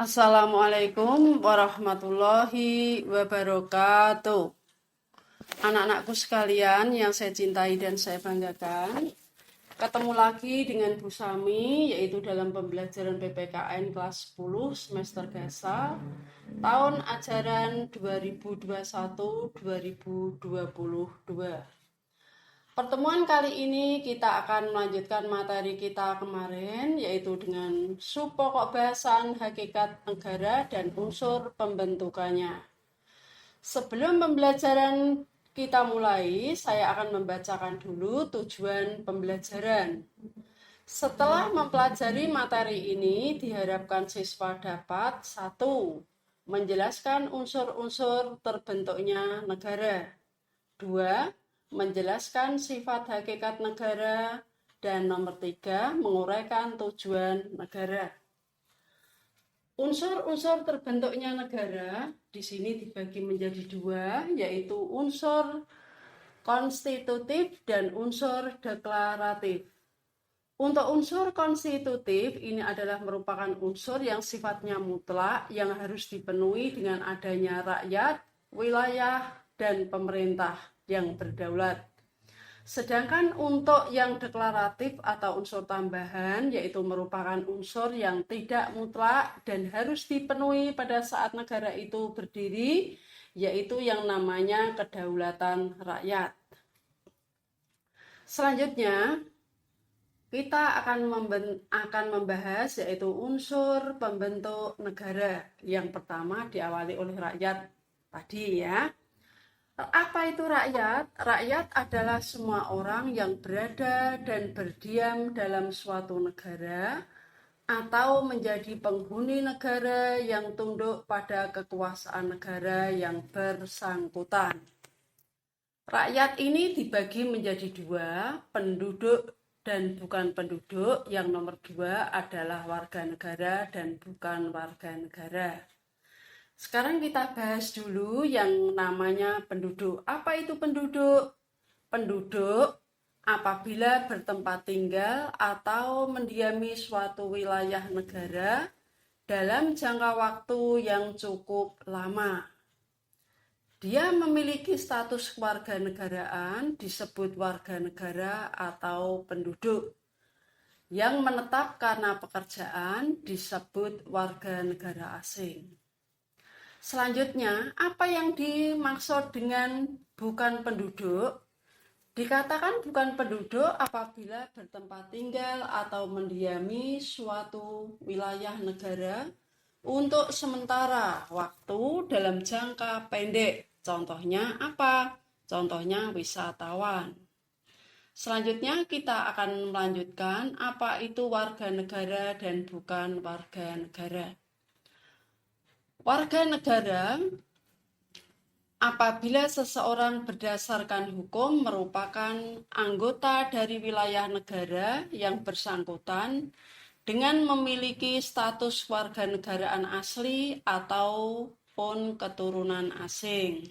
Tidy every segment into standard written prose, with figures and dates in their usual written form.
Assalamualaikum warahmatullahi wabarakatuh. Anak-anakku sekalian yang saya cintai dan saya banggakan, ketemu lagi dengan Bu Sami, yaitu dalam pembelajaran PPKN kelas 10 semester dasar tahun ajaran 2021-2022. Pertemuan kali ini kita akan melanjutkan materi kita kemarin, yaitu dengan subpokok bahasan hakikat negara dan unsur pembentukannya. Sebelum pembelajaran kita mulai, saya akan membacakan dulu tujuan pembelajaran. Setelah mempelajari materi ini, diharapkan siswa dapat 1. Menjelaskan unsur-unsur terbentuknya negara. 2. Menjelaskan sifat hakikat negara, dan nomor 3, menguraikan tujuan negara. Unsur-unsur terbentuknya negara di sini dibagi menjadi 2, yaitu unsur konstitutif dan unsur deklaratif. Untuk unsur konstitutif ini adalah merupakan unsur yang sifatnya mutlak yang harus dipenuhi dengan adanya rakyat, wilayah, dan pemerintah yang berdaulat. Sedangkan untuk yang deklaratif atau unsur tambahan, yaitu merupakan unsur yang tidak mutlak dan harus dipenuhi pada saat negara itu berdiri, yaitu yang namanya kedaulatan rakyat. Selanjutnya, kita akan membahas yaitu unsur pembentuk negara. Yang pertama diawali oleh rakyat tadi ya. Apa itu rakyat? Rakyat adalah semua orang yang berada dan berdiam dalam suatu negara atau menjadi penghuni negara yang tunduk pada kekuasaan negara yang bersangkutan. Rakyat ini dibagi menjadi 2, penduduk dan bukan penduduk. Yang nomor 2 adalah warga negara dan bukan warga negara. Sekarang kita bahas dulu yang namanya penduduk. Apa itu penduduk? Penduduk apabila bertempat tinggal atau mendiami suatu wilayah negara dalam jangka waktu yang cukup lama. Dia memiliki status kewarganegaraan disebut warga negara atau penduduk. Yang menetap karena pekerjaan disebut warga negara asing. Selanjutnya, apa yang dimaksud dengan bukan penduduk? Dikatakan bukan penduduk apabila bertempat tinggal atau mendiami suatu wilayah negara untuk sementara waktu dalam jangka pendek. Contohnya apa? Contohnya wisatawan. Selanjutnya kita akan melanjutkan apa itu warga negara dan bukan warga negara. Warga negara apabila seseorang berdasarkan hukum merupakan anggota dari wilayah negara yang bersangkutan dengan memiliki status warganegaraan asli ataupun keturunan asing.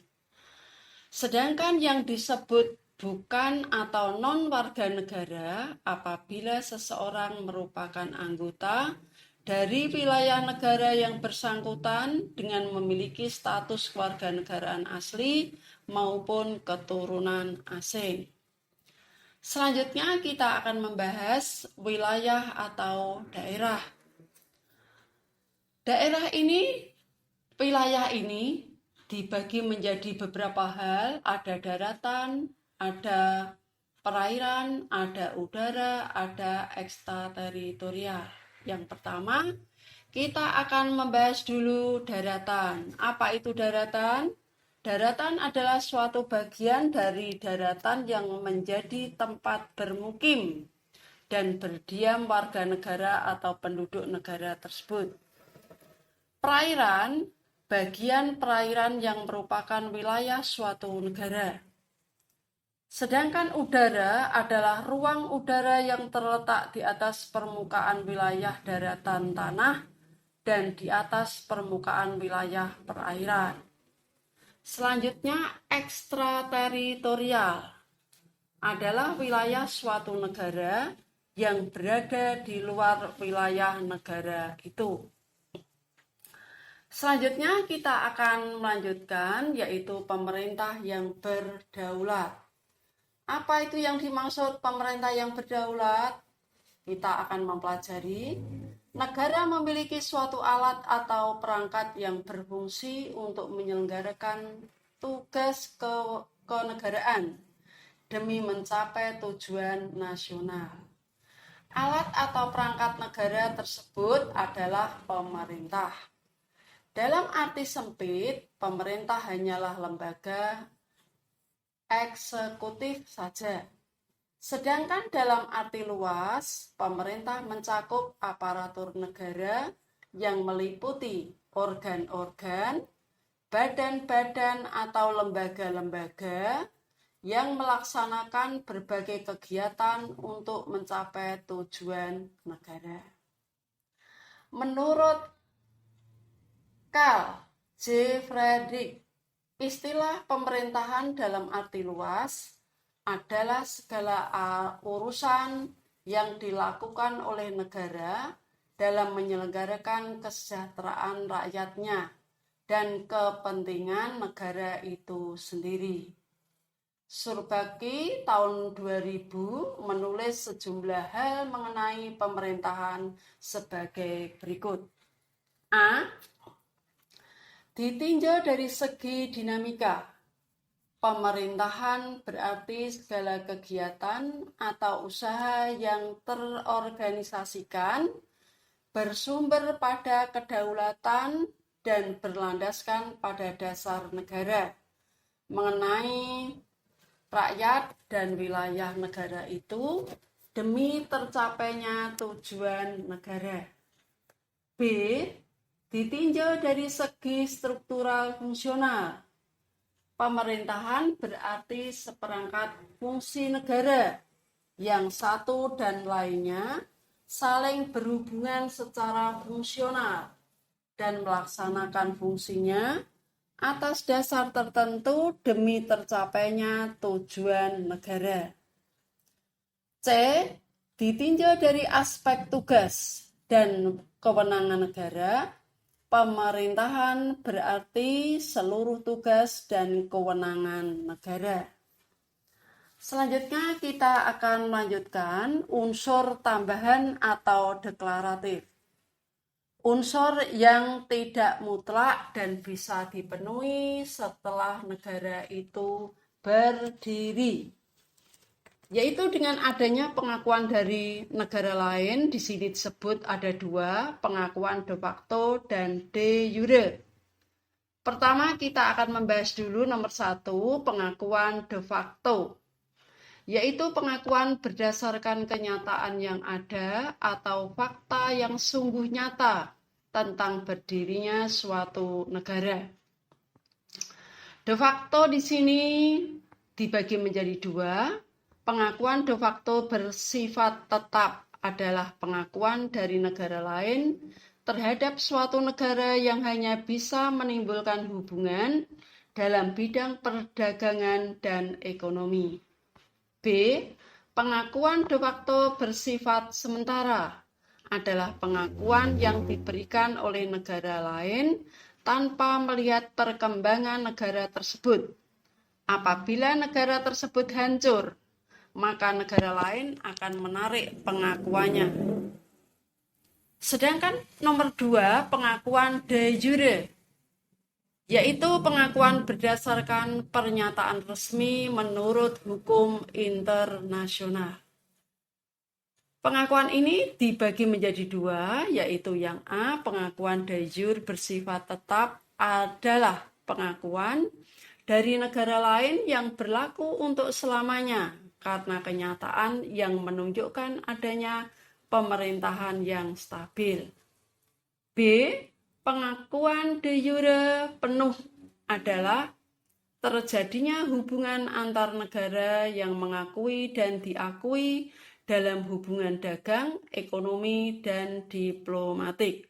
Sedangkan yang disebut bukan atau non warga negara apabila seseorang merupakan anggota dari wilayah negara yang bersangkutan dengan memiliki status kewarganegaraan asli maupun keturunan asing. Selanjutnya kita akan membahas wilayah atau daerah. Wilayah ini dibagi menjadi beberapa hal, ada daratan, ada perairan, ada udara, ada ekstrateritorial. Yang pertama, kita akan membahas dulu daratan. Apa itu daratan? Daratan adalah suatu bagian dari daratan yang menjadi tempat bermukim dan berdiam warga negara atau penduduk negara tersebut. Perairan, bagian perairan yang merupakan wilayah suatu negara. Sedangkan udara adalah ruang udara yang terletak di atas permukaan wilayah daratan tanah dan di atas permukaan wilayah perairan. Selanjutnya, ekstrateritorial adalah wilayah suatu negara yang berada di luar wilayah negara itu. Selanjutnya kita akan melanjutkan yaitu pemerintah yang berdaulat. Apa itu yang dimaksud pemerintah yang berdaulat? Kita akan mempelajari negara memiliki suatu alat atau perangkat yang berfungsi untuk menyelenggarakan tugas kenegaraan demi mencapai tujuan nasional. Alat atau perangkat negara tersebut adalah pemerintah. Dalam arti sempit, pemerintah hanyalah lembaga eksekutif saja. Sedangkan dalam arti luas, pemerintah mencakup aparatur negara yang meliputi organ-organ, badan-badan atau lembaga-lembaga yang melaksanakan berbagai kegiatan untuk mencapai tujuan negara. Menurut Carl J. Friedrich, istilah pemerintahan dalam arti luas adalah segala urusan yang dilakukan oleh negara dalam menyelenggarakan kesejahteraan rakyatnya dan kepentingan negara itu sendiri. Surbaki tahun 2000 menulis sejumlah hal mengenai pemerintahan sebagai berikut. A. Ditinjau dari segi dinamika, pemerintahan berarti segala kegiatan atau usaha yang terorganisasikan, bersumber pada kedaulatan dan berlandaskan pada dasar negara, mengenai rakyat dan wilayah negara itu demi tercapainya tujuan negara. B. Ditinjau dari segi struktural fungsional, pemerintahan berarti seperangkat fungsi negara yang satu dan lainnya saling berhubungan secara fungsional dan melaksanakan fungsinya atas dasar tertentu demi tercapainya tujuan negara. C. Ditinjau dari aspek tugas dan kewenangan negara, pemerintahan berarti seluruh tugas dan kewenangan negara. Selanjutnya kita akan melanjutkan unsur tambahan atau deklaratif. Unsur yang tidak mutlak dan bisa dipenuhi setelah negara itu berdiri, yaitu dengan adanya pengakuan dari negara lain. Di sini disebut ada dua, pengakuan de facto dan de jure. Pertama kita akan membahas dulu nomor 1, pengakuan de facto, yaitu pengakuan berdasarkan kenyataan yang ada atau fakta yang sungguh nyata tentang berdirinya suatu negara. De facto di sini dibagi menjadi dua. Pengakuan de facto bersifat tetap adalah pengakuan dari negara lain terhadap suatu negara yang hanya bisa menimbulkan hubungan dalam bidang perdagangan dan ekonomi. B. Pengakuan de facto bersifat sementara adalah pengakuan yang diberikan oleh negara lain tanpa melihat perkembangan negara tersebut. Apabila negara tersebut hancur, maka negara lain akan menarik pengakuannya. Sedangkan nomor 2, pengakuan de jure, yaitu pengakuan berdasarkan pernyataan resmi menurut hukum internasional. Pengakuan ini dibagi menjadi dua, yaitu yang A, pengakuan de jure bersifat tetap adalah pengakuan dari negara lain yang berlaku untuk selamanya karena kenyataan yang menunjukkan adanya pemerintahan yang stabil. B. Pengakuan de jure penuh adalah terjadinya hubungan antar negara yang mengakui dan diakui dalam hubungan dagang, ekonomi, dan diplomatik.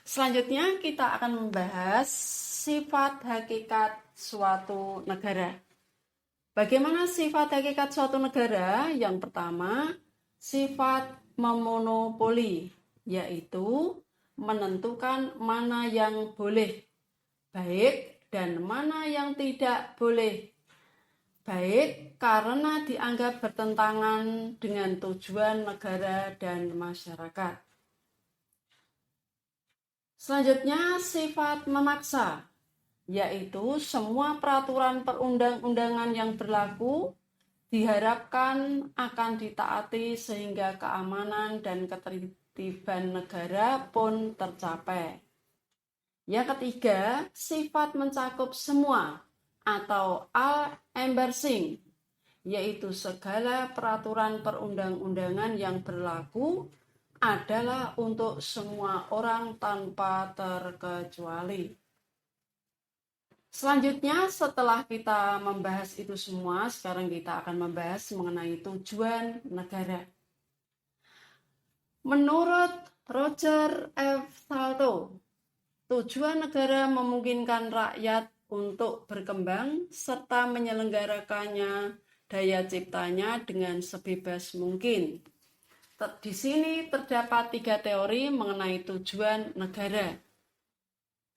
Selanjutnya kita akan membahas sifat hakikat suatu negara. Bagaimana sifat hakikat suatu negara? Yang pertama, sifat memonopoli, yaitu menentukan mana yang boleh baik dan mana yang tidak boleh baik karena dianggap bertentangan dengan tujuan negara dan masyarakat. Selanjutnya, sifat memaksa, yaitu semua peraturan perundang-undangan yang berlaku diharapkan akan ditaati sehingga keamanan dan ketertiban negara pun tercapai. Yang ketiga, sifat mencakup semua atau all-embracing, yaitu segala peraturan perundang-undangan yang berlaku adalah untuk semua orang tanpa terkecuali. Selanjutnya, setelah kita membahas itu semua, sekarang kita akan membahas mengenai tujuan negara. Menurut Roger F. Salto, tujuan negara memungkinkan rakyat untuk berkembang serta menyelenggarakannya daya ciptanya dengan sebebas mungkin. Di sini terdapat 3 teori mengenai tujuan negara.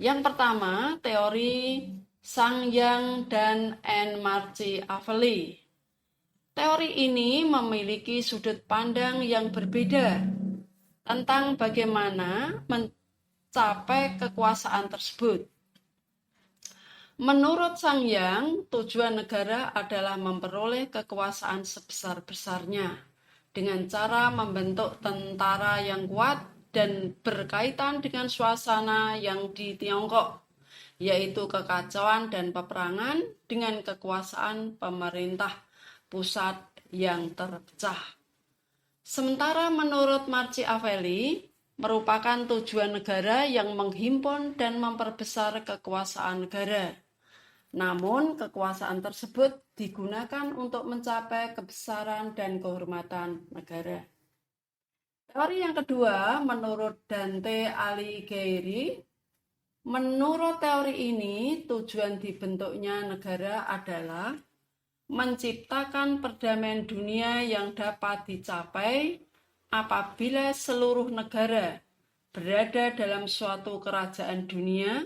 Yang pertama, teori Sangyang dan N. Machiavelli. Teori ini memiliki sudut pandang yang berbeda tentang bagaimana mencapai kekuasaan tersebut. Menurut Sangyang, tujuan negara adalah memperoleh kekuasaan sebesar-besarnya dengan cara membentuk tentara yang kuat dan berkaitan dengan suasana yang di Tiongkok, yaitu kekacauan dan peperangan dengan kekuasaan pemerintah pusat yang terpecah. Sementara menurut Machiavelli, merupakan tujuan negara yang menghimpun dan memperbesar kekuasaan negara. Namun, kekuasaan tersebut digunakan untuk mencapai kebesaran dan kehormatan negara. Teori yang kedua, menurut Dante Alighieri, menurut teori ini, tujuan dibentuknya negara adalah menciptakan perdamaian dunia yang dapat dicapai apabila seluruh negara berada dalam suatu kerajaan dunia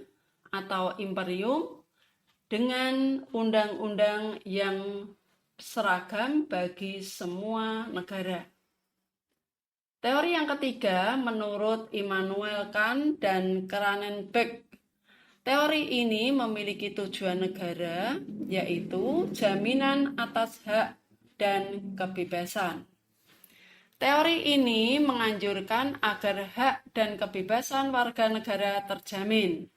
atau imperium dengan undang-undang yang seragam bagi semua negara. Teori yang ketiga menurut Immanuel Kant dan Cranenberg. Teori ini memiliki tujuan negara, yaitu jaminan atas hak dan kebebasan. Teori ini menganjurkan agar hak dan kebebasan warga negara terjamin.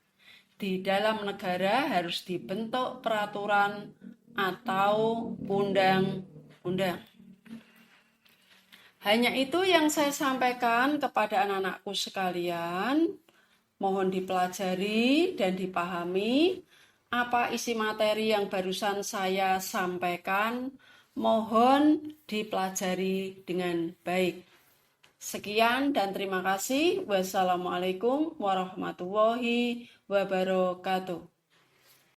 Di dalam negara harus dibentuk peraturan atau undang-undang. Hanya itu yang saya sampaikan kepada anak-anakku sekalian. Mohon dipelajari dan dipahami apa isi materi yang barusan saya sampaikan. Mohon dipelajari dengan baik. Sekian dan terima kasih. Wassalamualaikum warahmatullahi wabarakatuh.